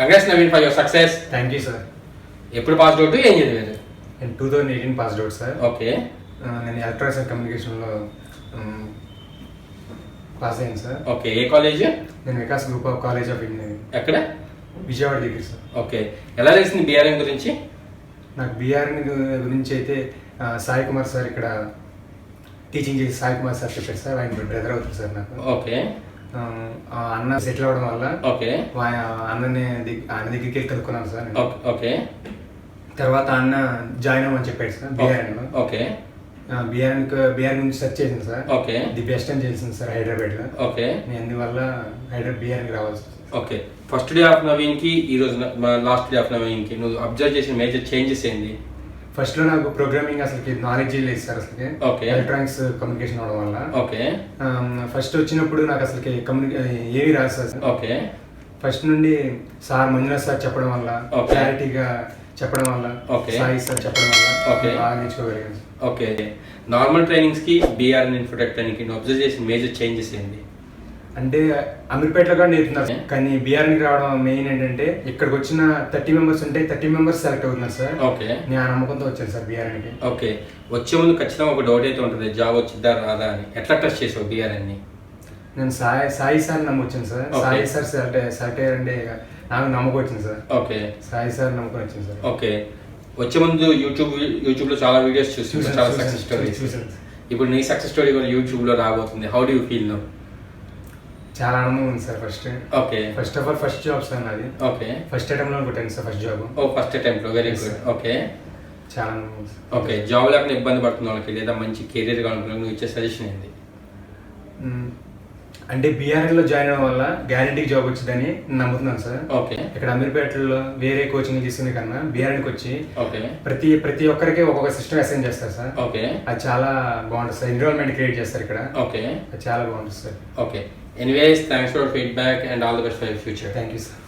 Congrats Naveen for your success. Thank you sir. ఎప్పుడు pass out, ఏం చదివారు? నేను 2018 పాస్ అవుట్ సార్. ఓకే. నేను ఎలక్ట్రానిక్స్ అండ్ కమ్యూనికేషన్లో పాస్ అయ్యాను సార్. ఓకే. ఏ కాలేజ్? నేను Vikas group of college of engineering. ఎక్కడ? విజయవాడ దగ్గర సార్. ఓకే. ఎలా తెలిసింది బీఆర్ఎన్ గురించి? నాకు బీఆర్ఎన్ గురించి అయితే సాయి కుమార్ సార్ ఇక్కడ టీచింగ్ చేసి సాయి కుమార్ సార్ చెప్పారు సార్. ఆయన బ్రదర్ అవుతారు సార్ నాకు. ఓకే. అన్న సెటిల్ అవ్వడం వల్ల ఓకే అన్న దగ్గరికి వెళ్ళి కనుక్కున్నాను సార్. ఓకే. తర్వాత అన్న జాయిన్ అవ్వమని చెప్పాడు సార్ బీఆర్ఎన్లో. ఓకే. బీఆర్ గురించి సెర్చ్ చేసింది సార్. ఓకే. ది బెస్ట్ అని తెలిసింది సార్ హైదరాబాద్లో. ఓకే. నేను అందువల్ల బీఆర్కి రావాల్సి వస్తుంది. ఓకే. ఫస్ట్ డే ఆఫ్ నవీన్కి ఈ రోజు లాస్ట్ డే ఆఫ్ నవీన్కి నువ్వు అబ్జర్వ్ చేసిన మేజర్ చేంజెస్ ఏంటి? ఫస్ట్ లో నాకు ప్రోగ్రామింగ్ అసలు నాలెడ్జ్ లేదు సార్ అసలు. ఓకే. ఎలక్ట్రానిక్స్ కమ్యూనికేషన్ అవడం వల్ల. ఓకే. ఫస్ట్ వచ్చినప్పుడు నాకు అసలు ఏవి రాదు సార్. ఓకే. ఫస్ట్ నుండి సార్ మంజునాథ్ సార్ చెప్పడం వల్ల, క్లారిటీగా చెప్పడం వల్ల, సాయి సార్ చెప్పడం వల్ల బాగా నేర్చుకోగలిగాను. ఓకే. నార్మల్ ట్రైనింగ్స్ కి బీఆర్ఎన్ ఇన్ఫోటెక్ ట్రైనింగ్ కి అబ్జర్వ్ చేసిన మేజర్ చేంజెస్ ఏంటి? అంటే అమీర్పేటలో కూడా నేర్చుకున్నారు కానీ బీఆర్ఎన్కి రావడం మెయిన్ ఏంటంటే ఇక్కడికి వచ్చిన 30 మెంబర్స్ ఉంటే 30 మెంబర్స్ సెలెక్ట్ అవుతున్నారు సార్. ఓకే. నేను ఆ నమ్మకంతో వచ్చాను సార్ బీఆర్ఎన్కి. ఓకే. వచ్చే ముందు ఖచ్చితంగా ఒక డౌట్ అయితే ఉంటుంది, జాబ్ వచ్చిద్దా రాదా అని. ఎట్లా టెస్ట్ చేసావు బీఆర్ఎన్ ని? నేను సాయి సార్ నమ్మొచ్చాను సార్. సాయి సార్ సెలెక్ట్ అయ్యారంటే నాకు నమ్మకం వచ్చింది సార్. ఓకే. సాయి సార్ నమ్మకం వచ్చింది సార్. ఓకే. వచ్చే ముందు యూట్యూబ్ లో చాలా వీడియోస్ చూసాను, చాలా సక్సెస్ స్టోరీస్. ఇప్పుడు నీ సక్సెస్ స్టోరీ కూడా యూట్యూబ్ లో రాబోతుంది. How do you feel now? చాలా ఆనందం ఉంది sir. Okay. First of all first job sir నాది. ఓకే. ఫస్ట్ అటెంప్ట్ లో కొట్టాను sir first job. First attempt లో. Very good. ఓకే. చాలా ఆనందం ఉంది సార్. ఓకే. జాబ్ లేకుండా ఇబ్బంది పడుతున్న వాళ్ళకి లేదా మంచి కెరీర్ కావాలనుకున్నా నువ్వు ఇచ్చే సజెషన్ ఏంటి? అంటే బీఆర్ఎన్ లో జాయిన్ అవ్వడం వల్ల గ్యారంటీ జాబ్ వచ్చిందని నమ్ముతున్నాను సార్. ఓకే. ఇక్కడ అమీర్పేటలో వేరే కోచింగ్ తీసుకునే కన్నా బీఆర్ఎన్కి వచ్చి ఓకే ప్రతి ఒక్కరికి ఒక్కొక్క సిస్టమ్ అసైన్ చేస్తారు సార్. ఓకే. అది చాలా బాగుంటుంది సార్. ఎన్విరాన్మెంట్ క్రియేట్ చేస్తారు ఇక్కడ. ఓకే. అది చాలా బాగుంటుంది sir. Okay. Anyways thanks for feedback and all the best for your future. Thank you sir.